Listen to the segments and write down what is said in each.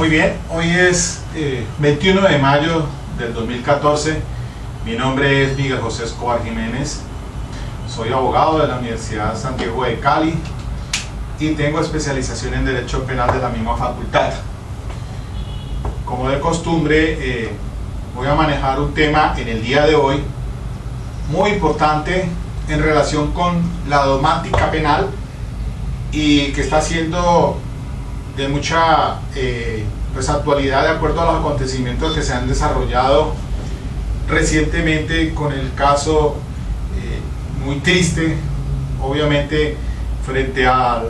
Muy bien, hoy es 21 de mayo del 2014. Mi nombre es Miguel José Escobar Jiménez. Soy abogado de la Universidad Santiago de Cali y tengo especialización en Derecho Penal de la misma facultad. Como de costumbre, voy a manejar un tema en el día de hoy muy importante en relación con la dogmática penal y que está siendo de mucha actualidad de acuerdo a los acontecimientos que se han desarrollado recientemente con el caso muy triste, obviamente, frente a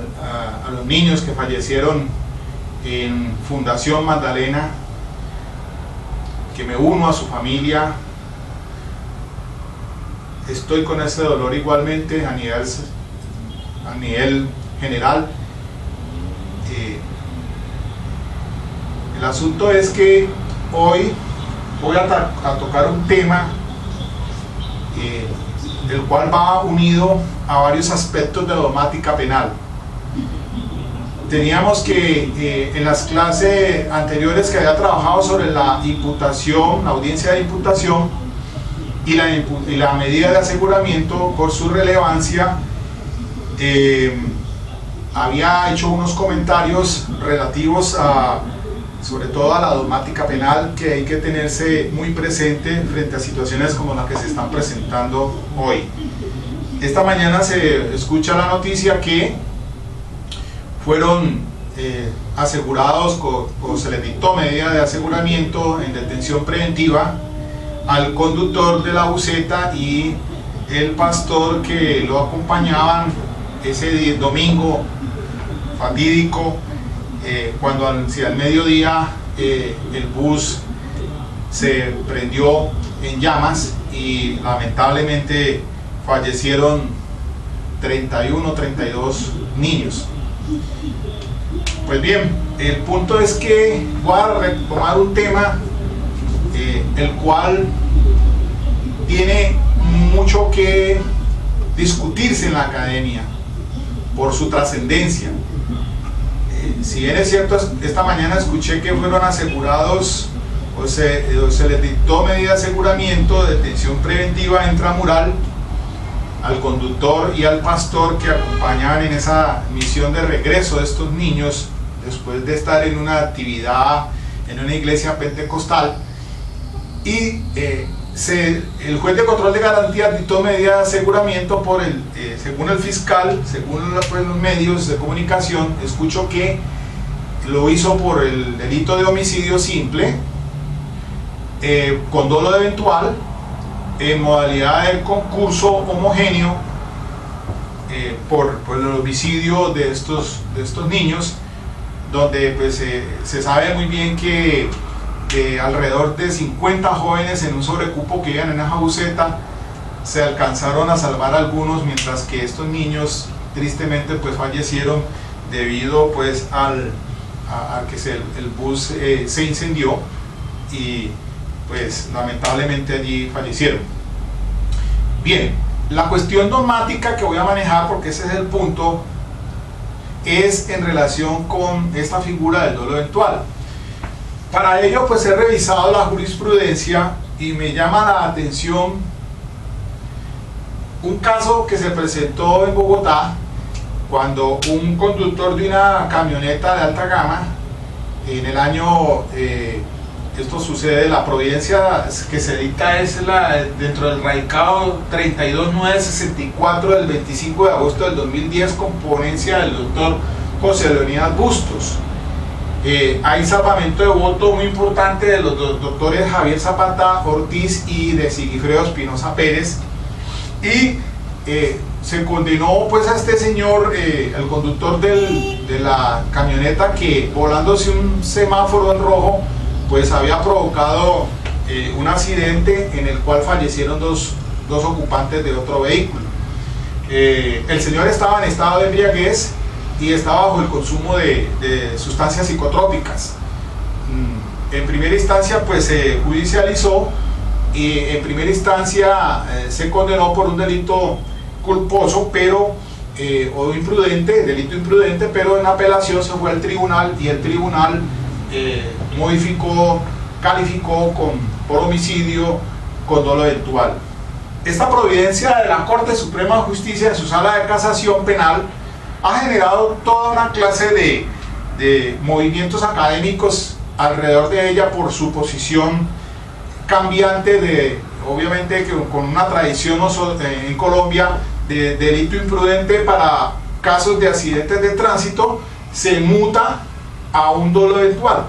los niños que fallecieron en Fundación Magdalena, que me uno a su familia. Estoy con ese dolor igualmente a nivel general. El asunto es que hoy voy a tocar un tema el cual va unido a varios aspectos de la dogmática penal. Teníamos que en las clases anteriores que había trabajado sobre la imputación, la audiencia de imputación y la medida de aseguramiento por su relevancia, había hecho unos comentarios relativos sobre todo a la dogmática penal, que hay que tenerse muy presente frente a situaciones como las que se están presentando hoy. Esta mañana se escucha la noticia que fueron asegurados o se les dictó medida de aseguramiento en detención preventiva al conductor de la buseta y el pastor que lo acompañaban ese domingo fatídico, cuando hacia el mediodía el bus se prendió en llamas y lamentablemente fallecieron 32 niños. Pues bien, el punto es que voy a retomar un tema el cual tiene mucho que discutirse en la academia por su trascendencia. Si bien es cierto, esta mañana escuché que fueron asegurados o se les dictó medida de aseguramiento de detención preventiva intramural al conductor y al pastor que acompañaban en esa misión de regreso de estos niños después de estar en una actividad en una iglesia pentecostal, y el juez de control de garantías dictó medida de aseguramiento según el fiscal, según los medios de comunicación, escucho que lo hizo por el delito de homicidio simple, con dolo eventual, en modalidad de concurso homogéneo, por el homicidio de estos niños, donde pues, se sabe muy bien que alrededor de 50 jóvenes en un sobrecupo que iban en esa buseta se alcanzaron a salvar algunos, mientras que estos niños tristemente pues fallecieron debido pues a que el bus se incendió y pues lamentablemente allí fallecieron. Bien, la cuestión dogmática que voy a manejar, porque ese es el punto, es en relación con esta figura del dolo eventual. Para ello pues he revisado la jurisprudencia y me llama la atención un caso que se presentó en Bogotá cuando un conductor de una camioneta de alta gama en el año, esto sucede, la providencia que se dicta es dentro del radicado 32964 del 25 de agosto del 2010 con ponencia del doctor José Leonidas Bustos. Hay salvamento de voto muy importante de los doctores Javier Zapata Ortiz y de Sigifredo Espinosa Pérez, y se condenó pues a este señor, el conductor de la camioneta, que volándose un semáforo en rojo pues había provocado un accidente en el cual fallecieron dos ocupantes de otro vehículo. El señor estaba en estado de embriaguez y estaba bajo el consumo de sustancias psicotrópicas. En primera instancia pues se judicializó y en primera instancia se condenó por un delito culposo, pero o imprudente, delito imprudente, pero en apelación se fue al tribunal y el tribunal calificó por homicidio con dolo eventual. Esta providencia de la Corte Suprema de Justicia en su sala de casación penal ha generado toda una clase de movimientos académicos alrededor de ella por su posición cambiante obviamente con una tradición en Colombia de delito imprudente para casos de accidentes de tránsito, se muta a un dolo eventual.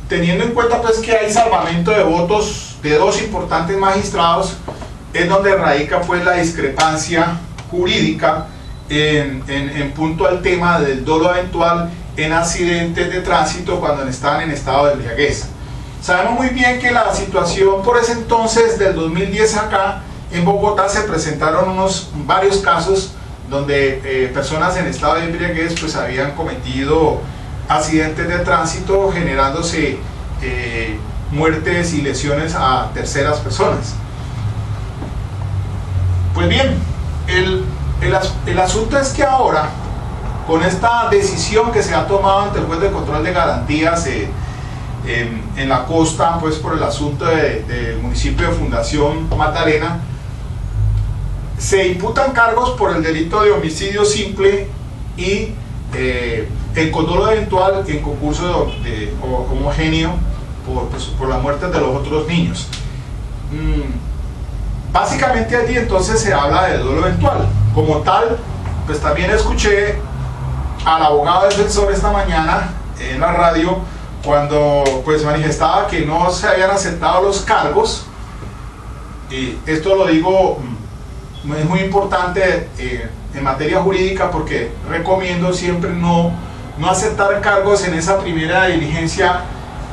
Teniendo en cuenta pues que hay salvamento de votos de dos importantes magistrados, es donde radica pues la discrepancia jurídica en punto al tema del dolo eventual en accidentes de tránsito cuando estaban en estado de embriaguez. Sabemos muy bien que la situación por ese entonces, del 2010 acá, en Bogotá se presentaron varios casos donde personas en estado de embriaguez pues habían cometido accidentes de tránsito, generándose muertes y lesiones a terceras personas. Pues bien, el asunto es que ahora, con esta decisión que se ha tomado ante el juez de control de garantías en la costa, pues por el asunto del municipio de Fundación Magdalena, se imputan cargos por el delito de homicidio simple y el condolo eventual en concurso homogéneo por la muerte de los otros niños. Básicamente allí entonces se habla de dolo eventual. Como tal, pues también escuché al abogado defensor esta mañana en la radio cuando pues manifestaba que no se habían aceptado los cargos. Y esto lo digo, es muy importante en materia jurídica, porque recomiendo siempre no aceptar cargos en esa primera diligencia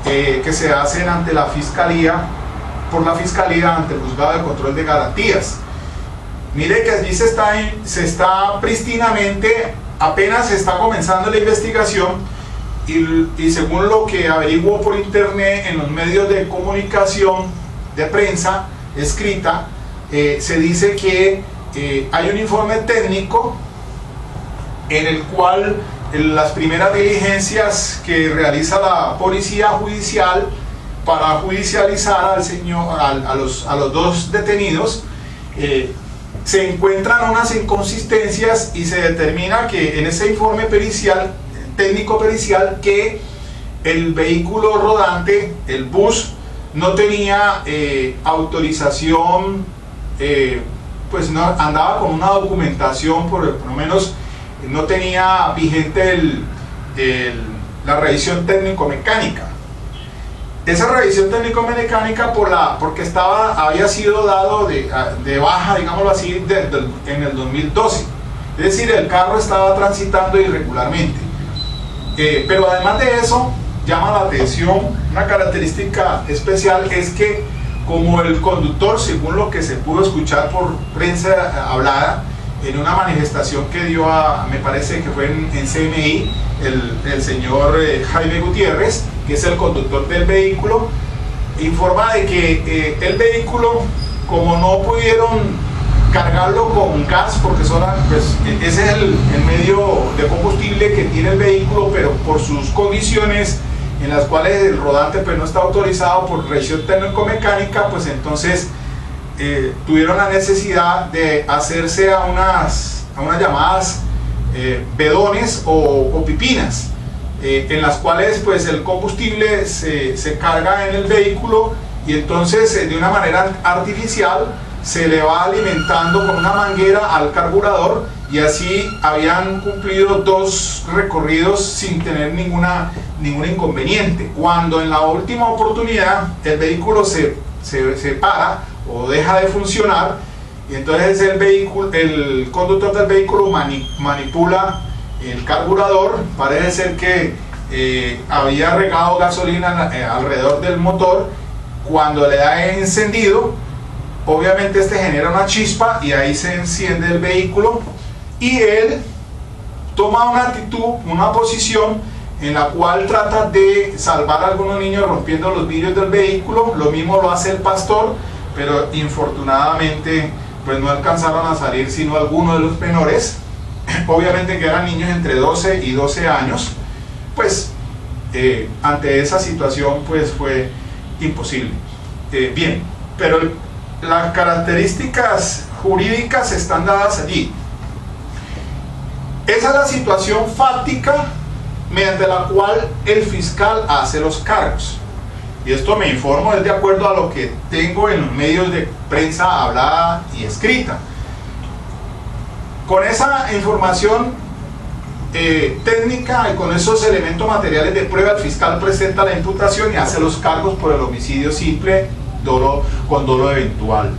que se hacen ante la fiscalía, por la fiscalía ante el juzgado de control de garantías. Mire que allí se está prístinamente, apenas se está comenzando la investigación, y según lo que averiguo por internet en los medios de comunicación de prensa escrita, se dice que hay un informe técnico en el cual las primeras diligencias que realiza la policía judicial para judicializar a los dos detenidos, se encuentran unas inconsistencias y se determina que en ese informe pericial, técnico pericial, que el vehículo rodante, el bus, no tenía autorización, pues no andaba con una documentación, por lo menos no tenía vigente la revisión técnico-mecánica. Esa revisión técnico-mecánica porque había sido dado de baja, digámoslo así, en el 2012. Es decir, el carro estaba transitando irregularmente. Pero además de eso, llama la atención, una característica especial es que como el conductor, según lo que se pudo escuchar por prensa hablada, en una manifestación que dio me parece que fue en CMI, el señor Jaime Gutiérrez, que es el conductor del vehículo, informa de que el vehículo, como no pudieron cargarlo con gas, porque pues, ese es el medio de combustible que tiene el vehículo, pero por sus condiciones en las cuales el rodante pues, no está autorizado por revisión técnico-mecánica, pues entonces tuvieron la necesidad de hacerse a unas llamadas bedones o pipinas, en las cuales pues el combustible se carga en el vehículo, y entonces de una manera artificial se le va alimentando con una manguera al carburador, y así habían cumplido 2 recorridos sin tener ningún inconveniente. Cuando en la última oportunidad el vehículo se para o deja de funcionar, y entonces el conductor del vehículo manipula el carburador. Parece ser que había regado gasolina alrededor del motor. Cuando le da encendido, obviamente genera una chispa y ahí se enciende el vehículo, y él toma una actitud, una posición en la cual trata de salvar a algunos niños rompiendo los vidrios del vehículo. Lo mismo lo hace el pastor, pero infortunadamente pues no alcanzaron a salir sino algunos de los menores, obviamente que eran niños entre 12 y 12 años. Pues ante esa situación pues fue imposible. Bien, pero las características jurídicas están dadas allí. Esa es la situación fáctica mediante la cual el fiscal hace los cargos. Y esto me informo es de acuerdo a lo que tengo en los medios de prensa hablada y escrita. Con esa información técnica y con esos elementos materiales de prueba, el fiscal presenta la imputación y hace los cargos por el homicidio simple con dolo eventual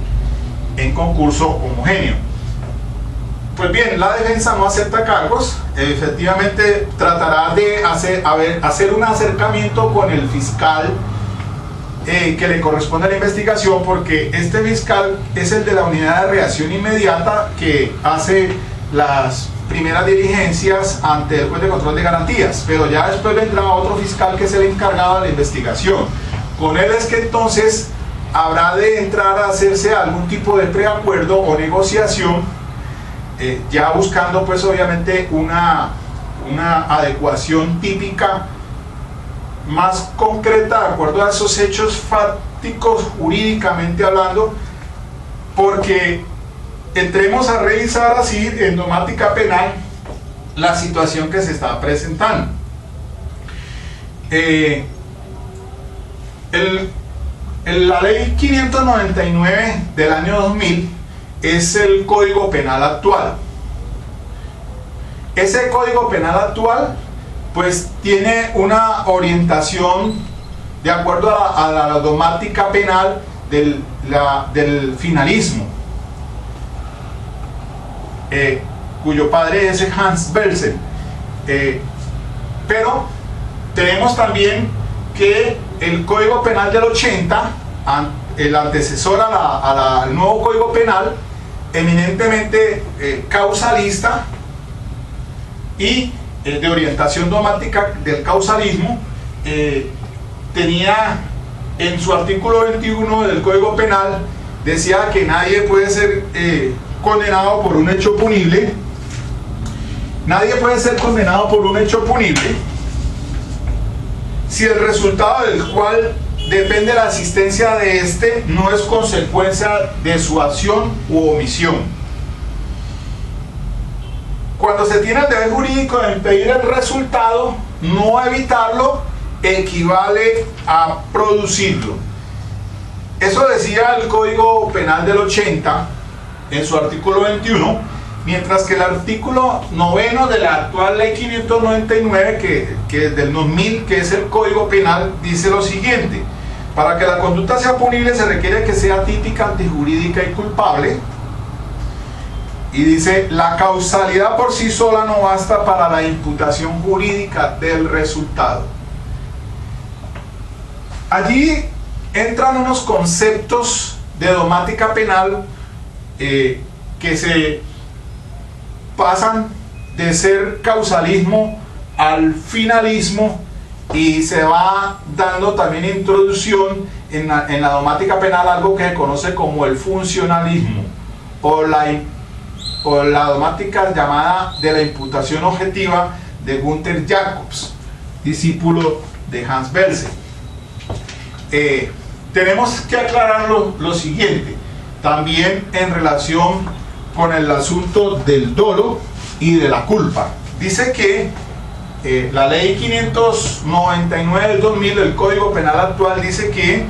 en concurso homogéneo. Pues bien, la defensa no acepta cargos, efectivamente tratará de hacer un acercamiento con el fiscal que le corresponde a la investigación, porque este fiscal es el de la unidad de reacción inmediata que hace las primeras diligencias ante el juez de control de garantías, pero ya después vendrá otro fiscal que es el encargado de la investigación. Con él es que entonces habrá de entrar a hacerse algún tipo de preacuerdo o negociación, ya buscando pues obviamente una adecuación típica más concreta de acuerdo a esos hechos fácticos jurídicamente hablando, porque entremos a revisar así en domática penal la situación que se está presentando. La ley 599 del año 2000 es el Código Penal actual. Ese Código Penal actual pues tiene una orientación de acuerdo a la dogmática penal del finalismo, cuyo padre es Hans Belsen. Pero tenemos también que el Código Penal del 80, el antecesor al nuevo Código Penal, eminentemente causalista y de orientación dogmática del causalismo, tenía en su artículo 21 del Código Penal, decía que nadie puede ser condenado por un hecho punible. Nadie puede ser condenado por un hecho punible si el resultado del cual depende la asistencia de éste no es consecuencia de su acción u omisión. Cuando se tiene el deber jurídico de impedir el resultado, no evitarlo equivale a producirlo. Eso decía el Código Penal del 80 en su artículo 21, mientras que el artículo 9 de la actual ley 599, que es del 2000, que es el Código Penal, dice lo siguiente: para que la conducta sea punible se requiere que sea típica, antijurídica y culpable. Y dice, la causalidad por sí sola no basta para la imputación jurídica del resultado. Allí entran unos conceptos de dogmática penal que se pasan de ser causalismo al finalismo, y se va dando también introducción en la dogmática penal algo que se conoce como el funcionalismo o la dogmática llamada de la imputación objetiva de Gunther Jacobs, discípulo de Hans Belsen. Tenemos que aclarar lo siguiente, también en relación con el asunto del dolo y de la culpa. Dice que la ley 599 del 2000, el Código Penal actual, dice que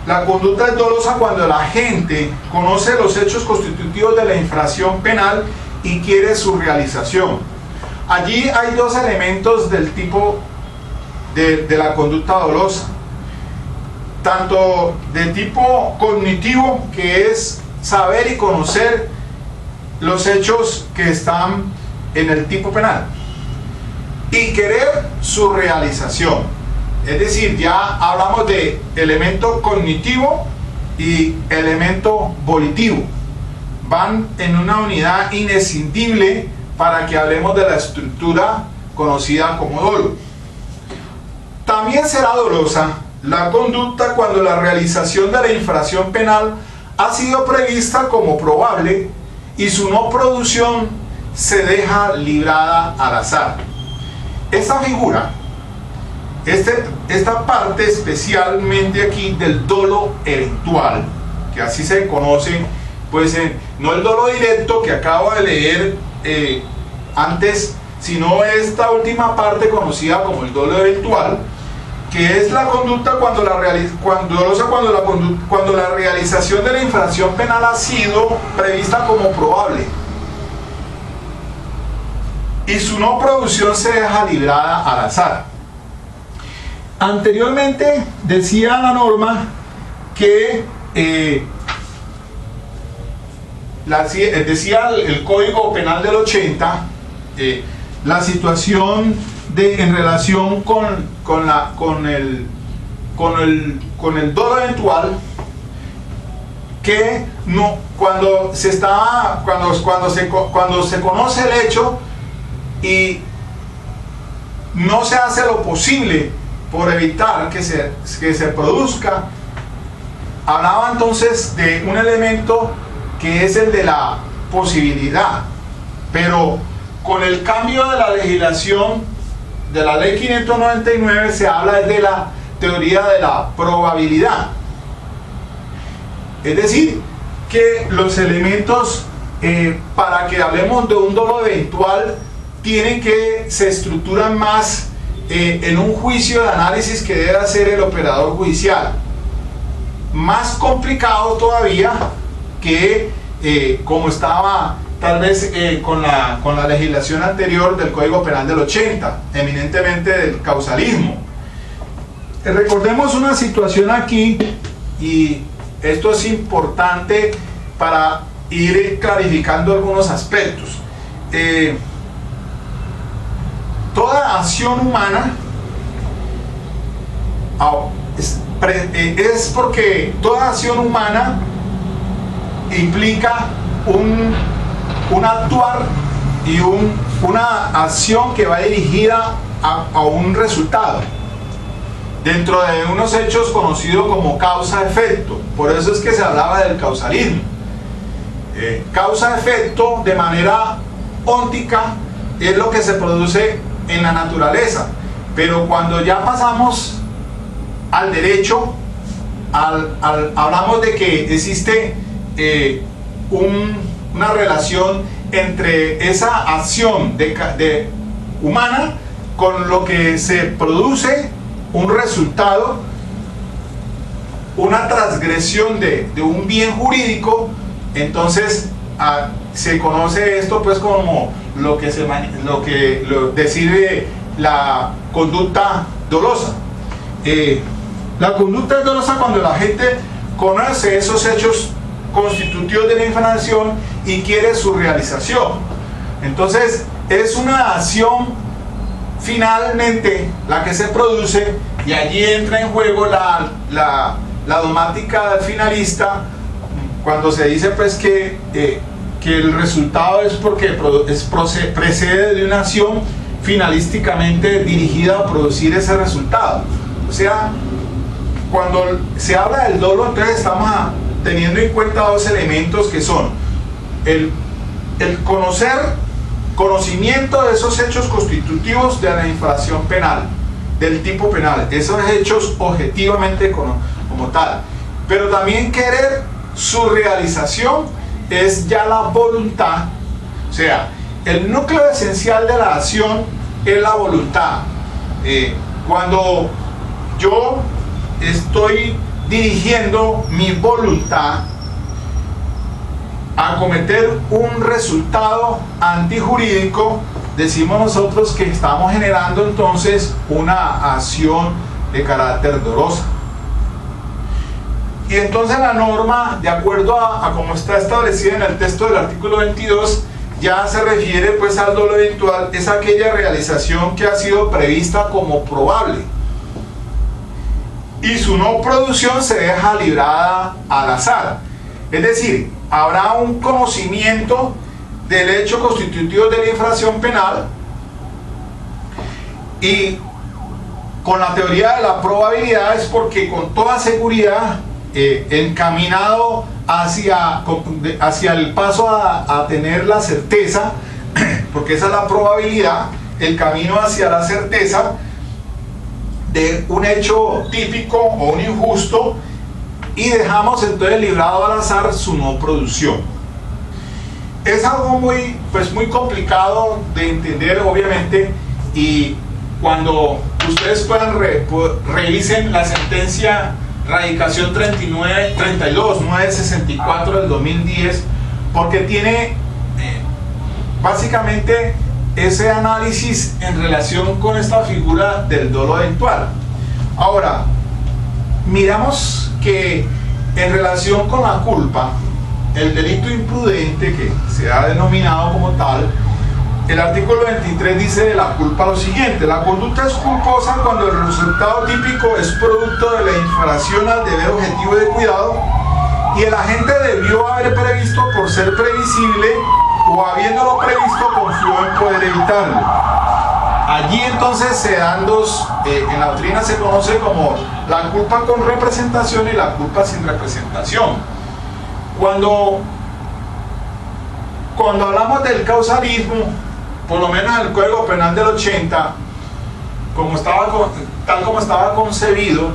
la conducta es dolosa cuando la gente conoce los hechos constitutivos de la infracción penal y quiere su realización. Allí hay dos elementos del tipo de la conducta dolosa, tanto de tipo cognitivo, que es saber y conocer los hechos que están en el tipo penal, y querer su realización. Es decir, ya hablamos de elemento cognitivo y elemento volitivo. Van en una unidad inescindible para que hablemos de la estructura conocida como dolo. También será dolosa la conducta cuando la realización de la infracción penal ha sido prevista como probable y su no producción se deja librada al azar. Esta figura esta parte especialmente aquí del dolo eventual, que así se conoce, pues no el dolo directo que acabo de leer antes, sino esta última parte conocida como el dolo eventual, que es la conducta cuando la realización de la infracción penal ha sido prevista como probable y su no producción se deja librada al azar. Anteriormente decía la norma que decía el Código Penal del 80, la situación en relación con el dolo eventual, que no, cuando se conoce el hecho y no se hace lo posible por evitar que se produzca, hablaba entonces de un elemento que es el de la posibilidad, pero con el cambio de la legislación de la ley 599 se habla de la teoría de la probabilidad, es decir, que los elementos para que hablemos de un dolo eventual se estructuran más en un juicio de análisis que debe hacer el operador judicial, más complicado todavía que como estaba tal vez con la legislación anterior del Código Penal del 80, eminentemente del causalismo. Recordemos una situación aquí, y esto es importante para ir clarificando algunos aspectos. Toda acción humana es porque toda acción humana implica un actuar y una acción que va dirigida a un resultado dentro de unos hechos conocidos como causa-efecto. Por eso es que se hablaba del causalismo. Causa-efecto de manera óntica es lo que se produce en la naturaleza, pero cuando ya pasamos al derecho, hablamos de que existe una relación entre esa acción humana con lo que se produce un resultado, una transgresión de un bien jurídico. Entonces se conoce esto pues como lo que decide la conducta dolosa. La conducta es dolosa cuando la gente conoce esos hechos constitutivos de la infracción y quiere su realización. Entonces es una acción finalmente la que se produce, y allí entra en juego la dogmática del finalista, cuando se dice pues que el resultado es porque precede de una acción finalísticamente dirigida a producir ese resultado. O sea, cuando se habla del dolo, entonces estamos teniendo en cuenta dos elementos que son el conocimiento de esos hechos constitutivos de la infracción penal, del tipo penal, esos hechos objetivamente como tal, pero también querer su realización es ya la voluntad. O sea, el núcleo esencial de la acción es la voluntad. Cuando yo estoy dirigiendo mi voluntad a cometer un resultado antijurídico, decimos nosotros que estamos generando entonces una acción de carácter dolosa. Y entonces la norma, de acuerdo a como está establecida en el texto del artículo 22, ya se refiere pues al dolo eventual, es aquella realización que ha sido prevista como probable y su no producción se deja librada al azar. Es decir, habrá un conocimiento del hecho constitutivo de la infracción penal, y con la teoría de la probabilidad es porque con toda seguridad encaminado hacia el paso a tener la certeza, porque esa es la probabilidad, el camino hacia la certeza, de un hecho típico o un injusto y dejamos entonces librado al azar su no producción. Es algo muy complicado de entender, obviamente, y cuando ustedes revisen la sentencia Radicación 32964 del 2010, porque tiene básicamente ese análisis en relación con esta figura del dolo eventual. Ahora, miramos que en relación con la culpa, el delito imprudente, que se ha denominado como tal, el artículo 23 dice de la culpa lo siguiente: la conducta es culposa cuando el resultado típico es producto de la infracción al deber objetivo de cuidado y el agente debió haber previsto por ser previsible o habiéndolo previsto confió en poder evitarlo. Allí entonces se dan dos, en la doctrina se conoce como la culpa con representación y la culpa sin representación. Cuando hablamos del causalismo, por lo menos en el Código Penal del 80, tal como estaba concebido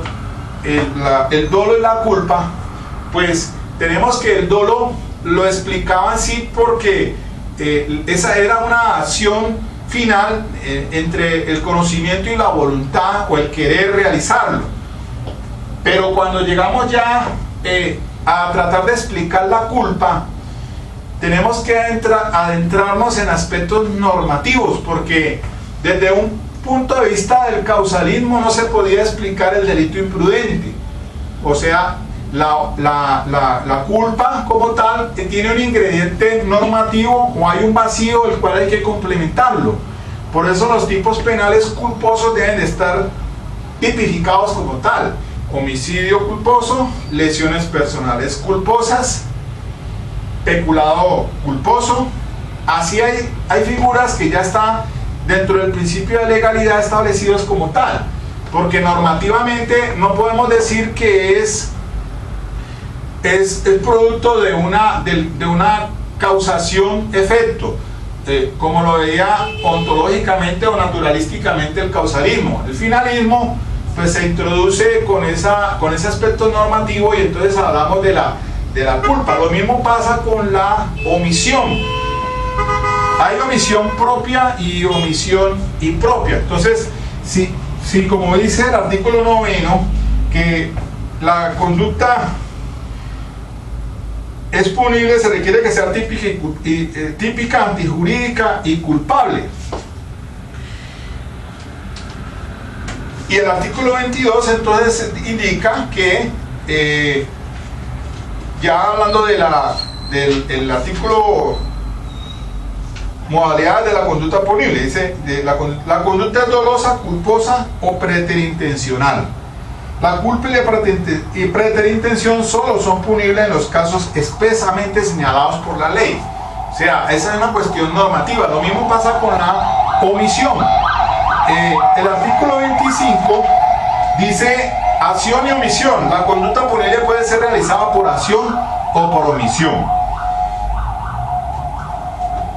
el dolo y la culpa, pues tenemos que el dolo lo explicaba así porque esa era una acción final entre el conocimiento y la voluntad o el querer realizarlo. Pero cuando llegamos ya a tratar de explicar la culpa, tenemos que adentrarnos en aspectos normativos, porque desde un punto de vista del causalismo no se podía explicar el delito imprudente. O sea, la culpa como tal tiene un ingrediente normativo o hay un vacío el cual hay que complementarlo. Por eso los tipos penales culposos deben de estar tipificados como tal: homicidio culposo, lesiones personales culposas, peculado culposo. Así hay figuras que ya están dentro del principio de legalidad establecidos como tal, porque normativamente no podemos decir que es el producto de una causación-efecto, como lo veía ontológicamente o naturalísticamente el causalismo. El finalismo pues se introduce con ese aspecto normativo y entonces hablamos de la culpa. Lo mismo pasa con la omisión. Hay omisión propia y omisión impropia. Entonces, si como dice el artículo 9, que la conducta es punible, se requiere que sea típica, antijurídica y culpable. Y el artículo 22 entonces indica que, ya hablando del artículo modalidades de la conducta punible, dice la conducta es dolosa, culposa o preterintencional. La culpa y preterintención solo son punibles en los casos expresamente señalados por la ley. O sea, esa es una cuestión normativa. Lo mismo pasa con la omisión. El artículo 25 dice acción y omisión. La conducta punible puede ser realizada por acción o por omisión.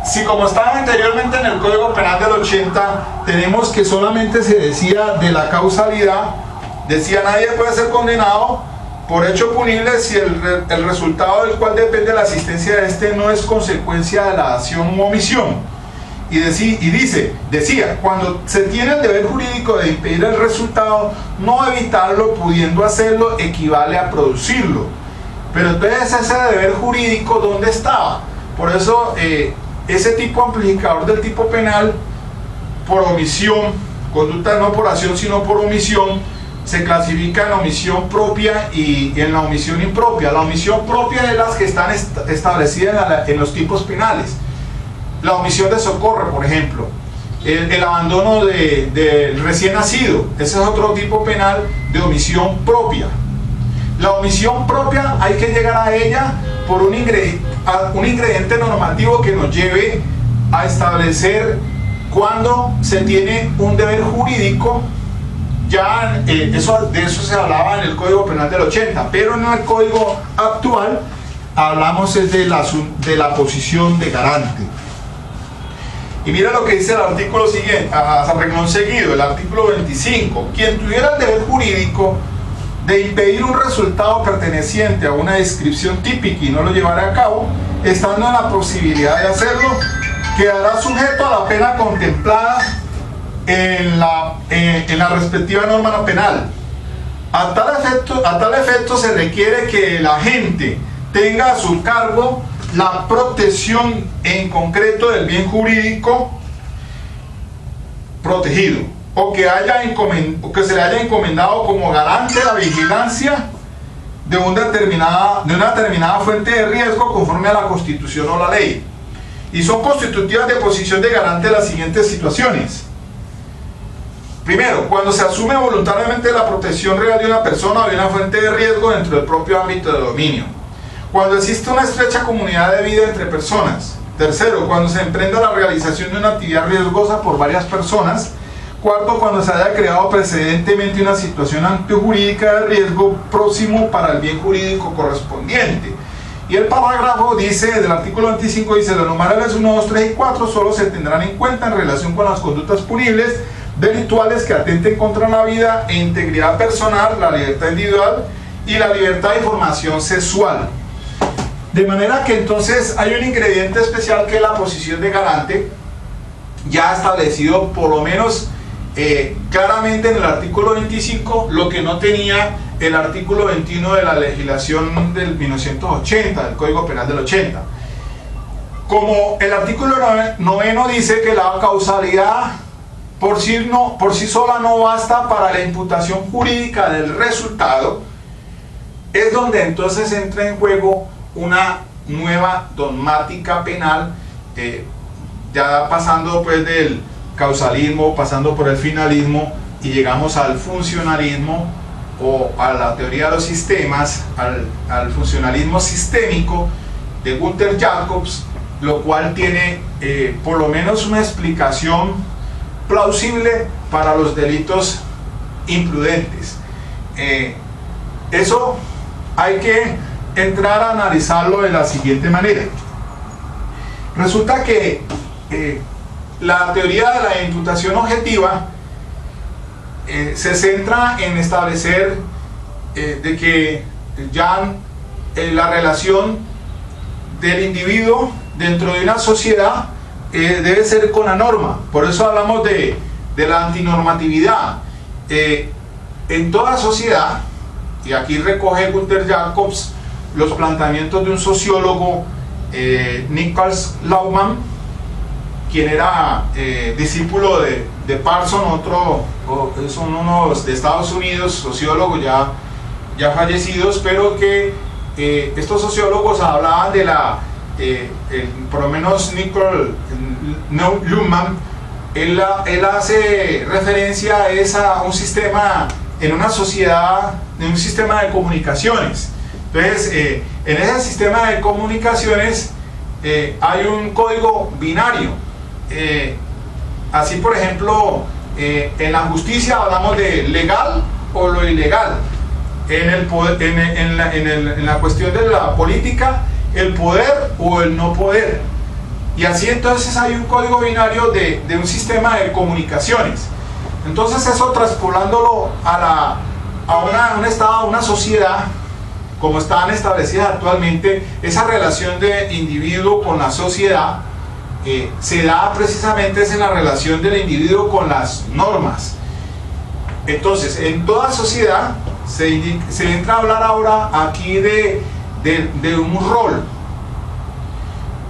Si como estaba anteriormente en el Código Penal del 80, tenemos que solamente se decía de la causalidad, decía nadie puede ser condenado por hecho punible si el resultado del cual depende la asistencia de este no es consecuencia de la acción u omisión. Y decía, cuando se tiene el deber jurídico de impedir el resultado, no evitarlo pudiendo hacerlo equivale a producirlo. Pero entonces ese deber jurídico, ¿dónde estaba? Por eso ese tipo amplificador del tipo penal, por omisión, conducta no por acción sino por omisión, se clasifica en la omisión propia y en la omisión impropia. La omisión propia es las que están establecidas en los tipos penales. La omisión de socorro, por ejemplo, el abandono del recién nacido, ese es otro tipo penal de omisión propia. La omisión propia hay que llegar a ella por un ingrediente normativo que nos lleve a establecer cuando se tiene un deber jurídico. Ya de eso se hablaba en el Código Penal del 80, pero en el Código actual hablamos de la posición de garante. Y mira lo que dice el artículo siguiente, a renglón seguido, el artículo 25. Quien tuviera el deber jurídico de impedir un resultado perteneciente a una descripción típica y no lo llevara a cabo, estando en la posibilidad de hacerlo, quedará sujeto a la pena contemplada en la respectiva norma penal. A tal efecto se requiere que el agente tenga a su cargo la protección en concreto del bien jurídico protegido, o que se le haya encomendado como garante la vigilancia de una determinada fuente de riesgo conforme a la Constitución o la ley. Y son constitutivas de posición de garante las siguientes situaciones. Primero, cuando se asume voluntariamente la protección real de una persona o de una fuente de riesgo dentro del propio ámbito de dominio. Cuando existe una estrecha comunidad de vida entre personas. Tercero, cuando se emprenda la realización de una actividad riesgosa por varias personas. Cuarto, cuando se haya creado precedentemente una situación antijurídica de riesgo próximo para el bien jurídico correspondiente. Y el parágrafo dice, del artículo 25, dice: los numerales 1, 2, 3 y 4 solo se tendrán en cuenta en relación con las conductas punibles delictuales que atenten contra la vida e integridad personal, la libertad individual y la libertad de información sexual. De manera que entonces hay un ingrediente especial que es la posición de garante, ya establecido por lo menos claramente en el artículo 25, lo que no tenía el artículo 21 de la legislación del 1980, del Código Penal del 80. Como el artículo 9 dice que la causalidad por sí sola no basta para la imputación jurídica del resultado, es donde entonces entra en juego una nueva dogmática penal, ya pasando pues del causalismo, pasando por el finalismo, y llegamos al funcionalismo o a la teoría de los sistemas, al funcionalismo sistémico de Gunther Jacobs, lo cual tiene por lo menos una explicación plausible para los delitos imprudentes. Eso hay que entrar a analizarlo de la siguiente manera. Resulta que la teoría de la imputación objetiva se centra en establecer de que ya la relación del individuo dentro de una sociedad debe ser con la norma. Por eso hablamos de la antinormatividad. En toda sociedad, y aquí recoge Gunther Jacobs los planteamientos de un sociólogo, Nicholas Laumann, quien era discípulo de Parson, son unos de Estados Unidos, sociólogos ya fallecidos, pero que estos sociólogos hablaban de por lo menos Nicholas Laumann, él hace referencia a un sistema en una sociedad, en un sistema de comunicaciones. Entonces, en ese sistema de comunicaciones hay un código binario. Así, por ejemplo, en la justicia hablamos de legal o lo ilegal. En la cuestión de la política, el poder o el no poder. Y así entonces hay un código binario de un sistema de comunicaciones. Entonces eso, traspolándolo a un estado, a una sociedad, como están establecidas actualmente, esa relación de individuo con la sociedad se da precisamente en la relación del individuo con las normas. Entonces, en toda sociedad se entra a hablar ahora aquí de un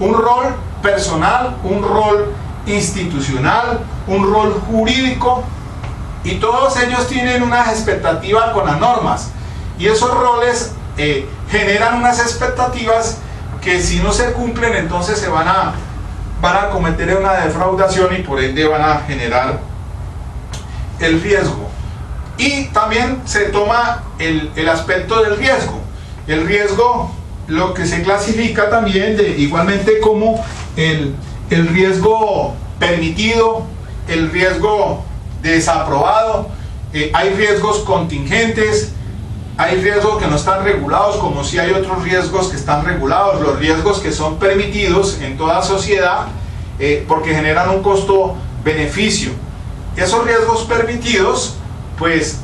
rol personal, un rol institucional, un rol jurídico, y todos ellos tienen unas expectativas con las normas, y esos roles generan unas expectativas que, si no se cumplen, entonces se van a cometer una defraudación y por ende van a generar el riesgo. Y también se toma el aspecto del riesgo. El riesgo, lo que se clasifica también igualmente como el riesgo permitido, el riesgo desaprobado. Hay riesgos contingentes, hay riesgos que no están regulados, como si hay otros riesgos que están regulados. Los riesgos que son permitidos en toda sociedad porque generan un costo-beneficio. Esos riesgos permitidos, pues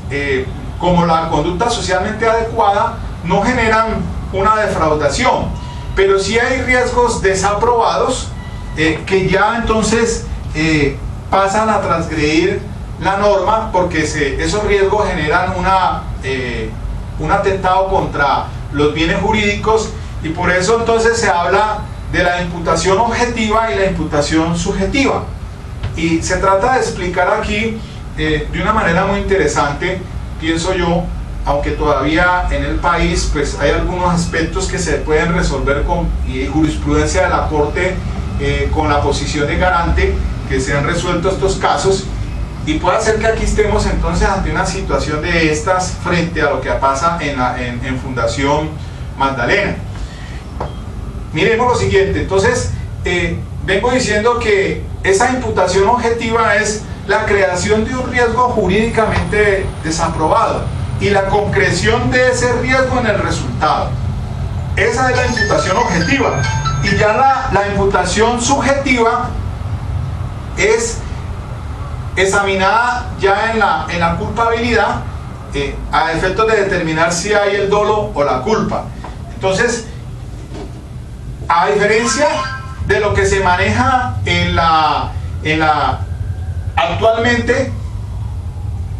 como la conducta socialmente adecuada, no generan una defraudación, pero sí hay riesgos desaprobados que ya entonces pasan a transgredir la norma, porque esos riesgos generan un atentado contra los bienes jurídicos, y por eso entonces se habla de la imputación objetiva y la imputación subjetiva. Y se trata de explicar aquí de una manera muy interesante, pienso yo, aunque todavía en el país pues hay algunos aspectos que se pueden resolver con jurisprudencia de la Corte, con la posición de garante, que se han resuelto estos casos, y puede ser que aquí estemos entonces ante una situación de estas frente a lo que pasa en Fundación Magdalena. Miremos lo siguiente. Entonces vengo diciendo que esa imputación objetiva es la creación de un riesgo jurídicamente desaprobado y la concreción de ese riesgo en el resultado. Esa es la imputación objetiva. Y ya la imputación subjetiva es examinada ya en la culpabilidad, a efectos de determinar si hay el dolo o la culpa. Entonces, a diferencia de lo que se maneja actualmente,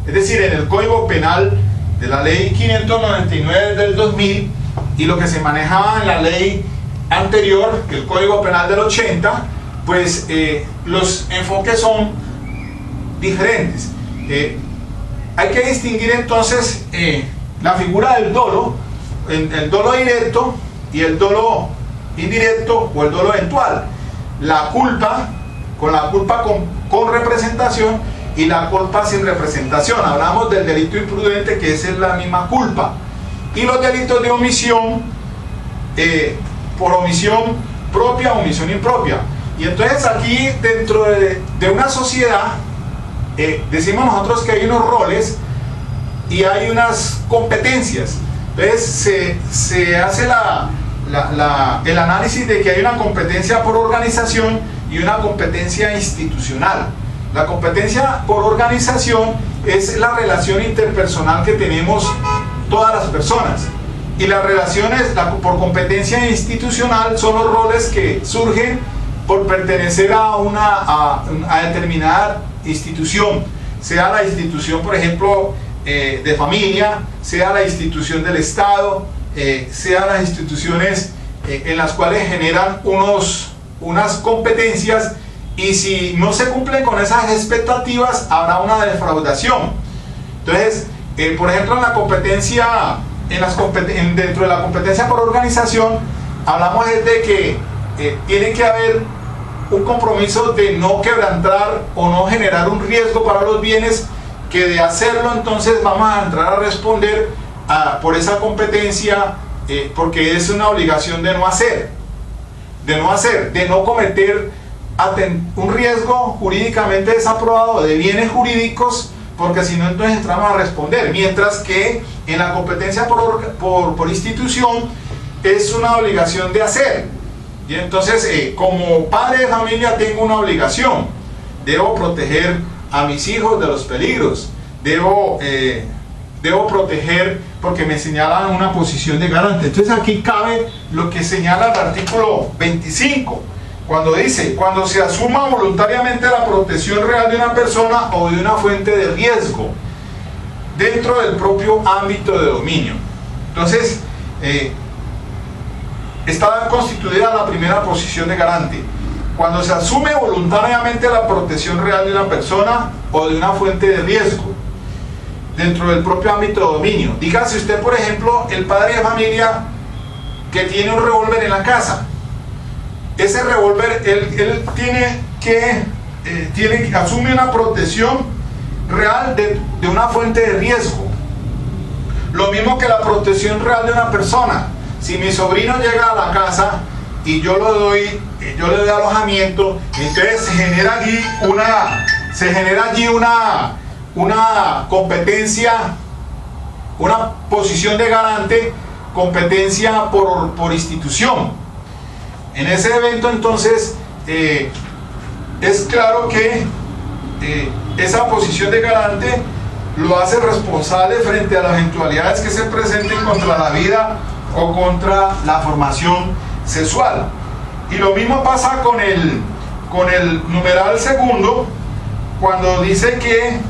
es decir, en el Código Penal de la Ley 599 del 2000, y lo que se manejaba en la ley anterior, el Código Penal del 80, pues los enfoques son diferentes. Hay que distinguir entonces la figura del dolo, el dolo directo y el dolo indirecto o el dolo eventual. La culpa, con representación, y la culpa sin representación. Hablamos del delito imprudente, que es la misma culpa, y los delitos de omisión, por omisión propia o omisión impropia. Y entonces aquí, dentro de una sociedad, decimos nosotros que hay unos roles y hay unas competencias. Entonces se hace el análisis de que hay una competencia por organización y una competencia institucional. La competencia por organización es la relación interpersonal que tenemos todas las personas, y las relaciones por competencia institucional son los roles que surgen por pertenecer a determinada institución, sea la institución, por ejemplo, de familia, sea la institución del Estado, sea las instituciones en las cuales generan unas competencias, y si no se cumplen con esas expectativas habrá una defraudación. Entonces, por ejemplo, en la competencia, dentro de la competencia por organización, hablamos de que tiene que haber un compromiso de no quebrantar o no generar un riesgo para los bienes, que de hacerlo entonces vamos a entrar a responder por esa competencia, porque es una obligación de no hacer, de no cometer un riesgo jurídicamente desaprobado de bienes jurídicos, porque si no entonces entramos a responder. Mientras que en la competencia por institución es una obligación de hacer. Y entonces, como padre de familia tengo una obligación, debo proteger a mis hijos de los peligros, debo proteger, porque me señalan una posición de garante. Entonces aquí cabe lo que señala el artículo 25, cuando dice: cuando se asuma voluntariamente la protección real de una persona o de una fuente de riesgo dentro del propio ámbito de dominio. Entonces, está constituida la primera posición de garante: cuando se asume voluntariamente la protección real de una persona o de una fuente de riesgo dentro del propio ámbito de dominio. Dígase usted, por ejemplo, el padre de familia que tiene un revólver en la casa. Ese revólver, él asume una protección real de una fuente de riesgo. Lo mismo que la protección real de una persona. Si mi sobrino llega a la casa y yo le doy alojamiento, entonces se genera allí una competencia, una posición de garante, competencia por institución. En ese evento entonces es claro que esa posición de garante lo hace responsable frente a las eventualidades que se presenten contra la vida o contra la formación sexual. Y lo mismo pasa con el numeral segundo, cuando dice que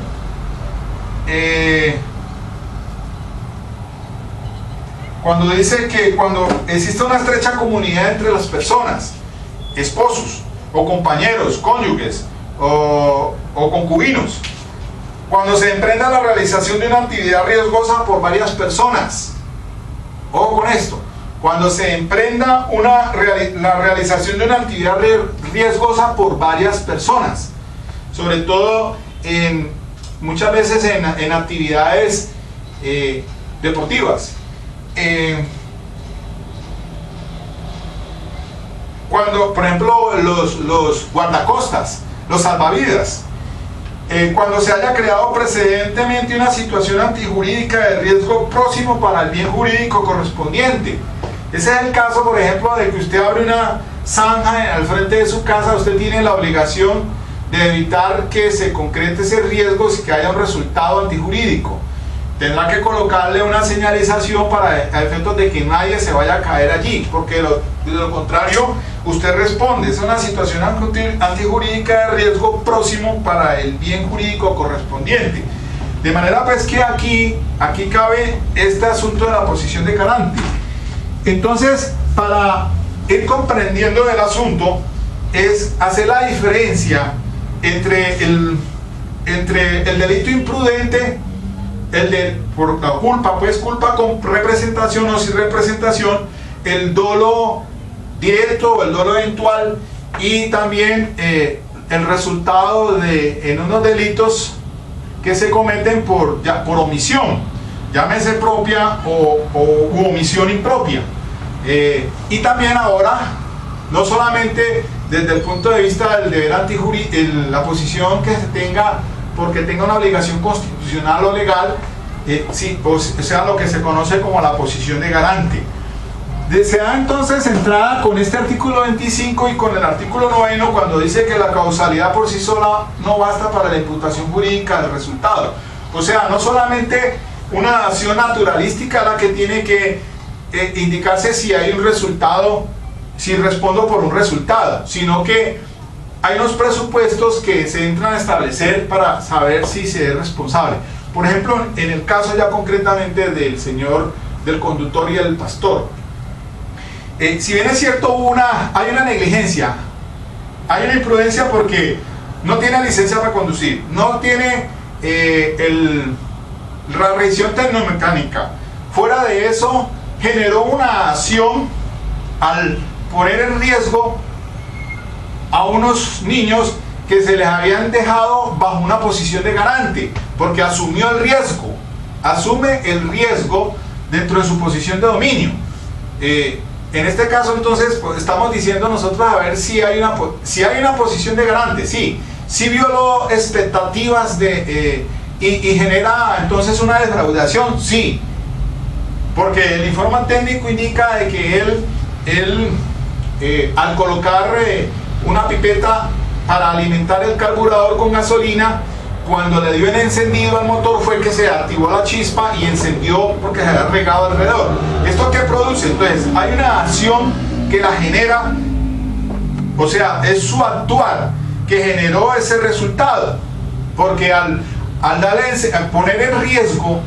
cuando existe una estrecha comunidad entre las personas, esposos o compañeros, cónyuges o concubinos, cuando se emprenda la realización de una actividad riesgosa por varias personas. Ojo con esto, cuando se emprenda la realización de una actividad riesgosa por varias personas, sobre todo muchas veces en actividades deportivas. Cuando, por ejemplo, los guardacostas, los salvavidas, cuando se haya creado precedentemente una situación antijurídica de riesgo próximo para el bien jurídico correspondiente. Ese es el caso, por ejemplo, de que usted abre una zanja al frente de su casa. Usted tiene la obligación de evitar que se concrete ese riesgo y que haya un resultado antijurídico. Tendrá que colocarle una señalización para efectos de que nadie se vaya a caer allí, porque de lo contrario usted responde. Es una situación antijurídica de riesgo próximo para el bien jurídico correspondiente. De manera pues que aquí cabe este asunto de la posición de garante. Entonces, para ir comprendiendo el asunto, es hacer la diferencia entre el delito imprudente, por la culpa, pues culpa con representación o sin representación, el dolo directo o el dolo eventual, y también el resultado en unos delitos que se cometen por omisión, llámese propia u omisión impropia. Y también ahora, no solamente desde el punto de vista del deber antijurídico, la posición que se tenga porque tenga una obligación constitucional o legal, o sea, lo que se conoce como la posición de garante. Se da entonces entrada con este artículo 25 y con el artículo 9, cuando dice que la causalidad por sí sola no basta para la imputación jurídica del resultado. O sea, no solamente una acción naturalística la que tiene que indicarse si hay un resultado, si respondo por un resultado, sino que hay unos presupuestos que se entran a establecer para saber si se es responsable. Por ejemplo, en el caso ya concretamente del conductor y el pastor, si bien es cierto hay una negligencia, hay una imprudencia porque no tiene licencia para conducir, no tiene la revisión tecnomecánica. Fuera de eso, generó una acción al poner en riesgo a unos niños que se les habían dejado bajo una posición de garante, porque asume el riesgo dentro de su posición de dominio. En este caso entonces pues, estamos diciendo nosotros a ver si hay una posición de garante, sí violó expectativas y genera entonces una defraudación, sí, porque el informe técnico indica de que él al colocar una pipeta para alimentar el carburador con gasolina, cuando le dio el encendido al motor fue que se activó la chispa y encendió porque se había regado alrededor. ¿Esto qué produce? Entonces hay una acción que la genera, o sea, es su actuar que generó ese resultado, porque al poner en riesgo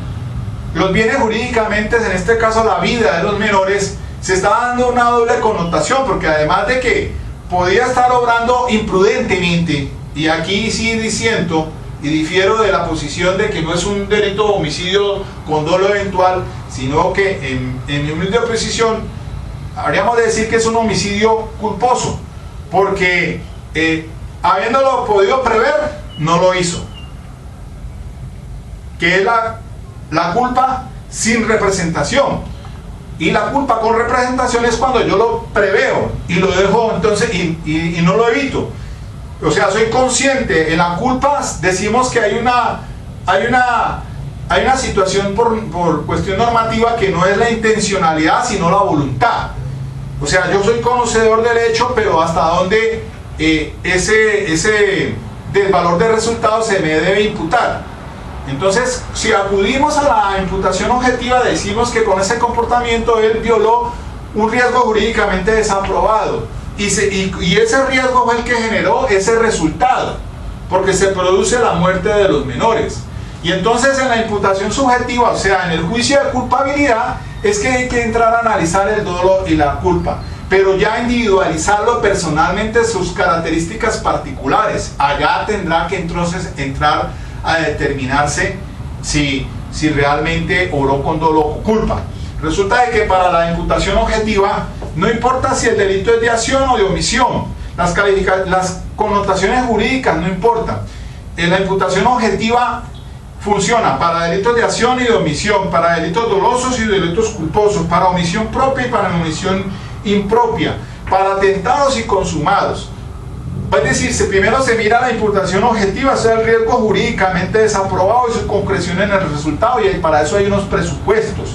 los bienes jurídicamente, en este caso la vida de los menores, se está dando una doble connotación, porque además de que podía estar obrando imprudentemente, y aquí sí disiento y difiero de la posición de que no es un delito de homicidio con dolo eventual, sino que en mi humilde precisión habríamos de decir que es un homicidio culposo, porque habiéndolo podido prever, no lo hizo, que es la culpa sin representación. Y la culpa con representación es cuando yo lo preveo y lo dejo entonces y no lo evito. O sea, soy consciente. En la culpa decimos que hay una situación por cuestión normativa que no es la intencionalidad sino la voluntad. O sea, yo soy conocedor del hecho, pero hasta dónde ese desvalor de resultados se me debe imputar. Entonces, si acudimos a la imputación objetiva, decimos que con ese comportamiento él violó un riesgo jurídicamente desaprobado y ese riesgo fue el que generó ese resultado, porque se produce la muerte de los menores. Y entonces en la imputación subjetiva, o sea, en el juicio de culpabilidad, es que hay que entrar a analizar el dolo y la culpa, pero ya individualizarlo personalmente, sus características particulares. Allá tendrá que entonces entrar a determinarse si realmente obró con dolo o culpa. Resulta de que para la imputación objetiva no importa si el delito es de acción o de omisión, las connotaciones jurídicas no importan. La imputación objetiva funciona para delitos de acción y de omisión, para delitos dolosos y delitos culposos, para omisión propia y para omisión impropia, para atentados y consumados. Es decir, primero se mira la imputación objetiva, o sea, el riesgo jurídicamente desaprobado y su concreción en el resultado, y para eso hay unos presupuestos,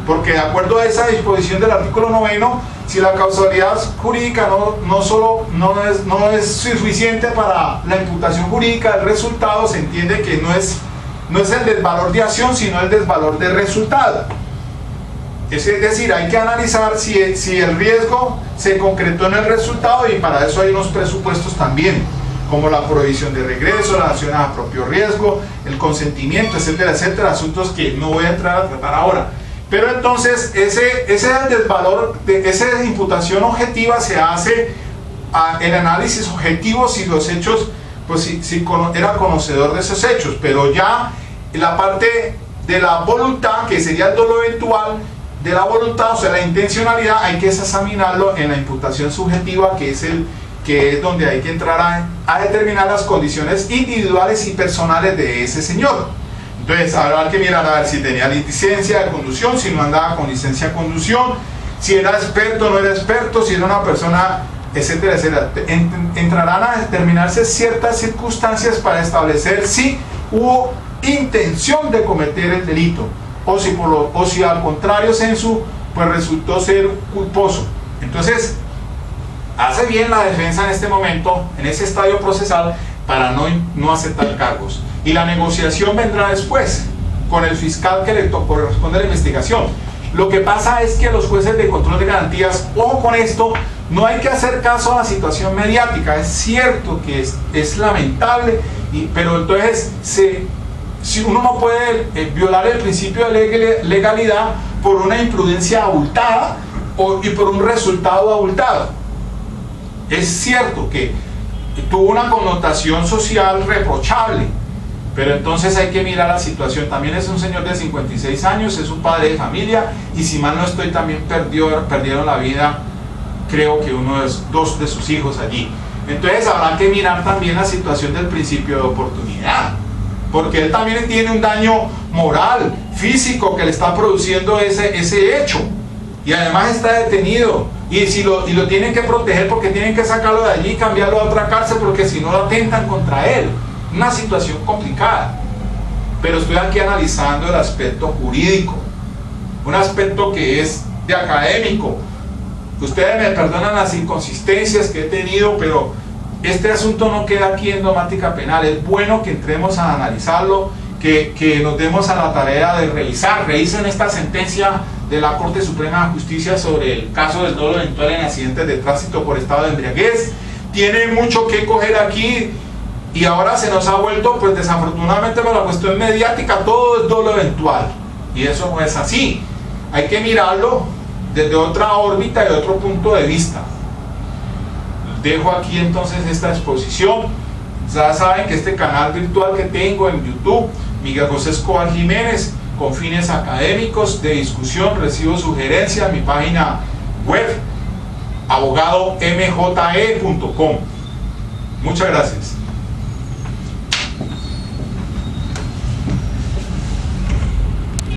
porque de acuerdo a esa disposición del artículo 9, si la causalidad jurídica no es suficiente para la imputación jurídica del resultado, se entiende que no es el desvalor de acción, sino el desvalor de resultado. Es decir, hay que analizar si el riesgo se concretó en el resultado, y para eso hay unos presupuestos también, como la prohibición de regreso, la acción a propio riesgo, el consentimiento, etcétera, etcétera, asuntos que no voy a entrar a tratar ahora. Pero entonces ese desvalor, esa imputación objetiva se hace el análisis objetivo si los hechos, pues si era conocedor de esos hechos, pero ya la parte de la voluntad, que sería el dolo eventual de la voluntad, o sea, la intencionalidad, hay que examinarlo en la imputación subjetiva, que es donde hay que entrar a determinar las condiciones individuales y personales de ese señor. Entonces habrá que mirar a ver si tenía licencia de conducción, si no andaba con licencia de conducción, si era experto o no era experto, si era una persona, etcétera, etcétera. Entrarán a determinarse ciertas circunstancias para establecer si hubo intención de cometer el delito, o si al contrario sensu, pues resultó ser culposo. Entonces hace bien la defensa en este momento, en ese estadio procesal, para no aceptar cargos, y la negociación vendrá después con el fiscal que le corresponde la investigación. Lo que pasa es que los jueces de control de garantías, ojo con esto, no hay que hacer caso a la situación mediática. Es cierto que es lamentable, pero entonces si uno no puede violar el principio de legalidad por una imprudencia abultada y por un resultado abultado. Es cierto que tuvo una connotación social reprochable, pero entonces hay que mirar la situación. También es un señor de 56 años, es un padre de familia, y si mal no estoy, también perdieron la vida, creo que dos de sus hijos allí. Entonces habrá que mirar también la situación del principio de oportunidad, porque él también tiene un daño moral, físico, que le está produciendo ese hecho, y además está detenido, y lo tienen que proteger porque tienen que sacarlo de allí y cambiarlo a otra cárcel, porque si no lo atentan contra él. Una situación complicada, pero estoy aquí analizando el aspecto jurídico, un aspecto que es de académico. Ustedes me perdonan las inconsistencias que he tenido, pero este asunto no queda aquí en domática penal. Es bueno que entremos a analizarlo, que nos demos a la tarea de revisen esta sentencia de la Corte Suprema de Justicia sobre el caso del dolo eventual en accidentes de tránsito por estado de embriaguez. Tiene mucho que coger aquí, y ahora se nos ha vuelto, pues desafortunadamente por la cuestión mediática, todo es dolo eventual, y eso no es así. Hay que mirarlo desde otra órbita y otro punto de vista. Dejo aquí entonces esta exposición. Ya saben que este canal virtual que tengo en YouTube, Miguel José Escobar Jiménez, con fines académicos, de discusión, recibo sugerencias, mi página web, abogadomje.com. Muchas gracias.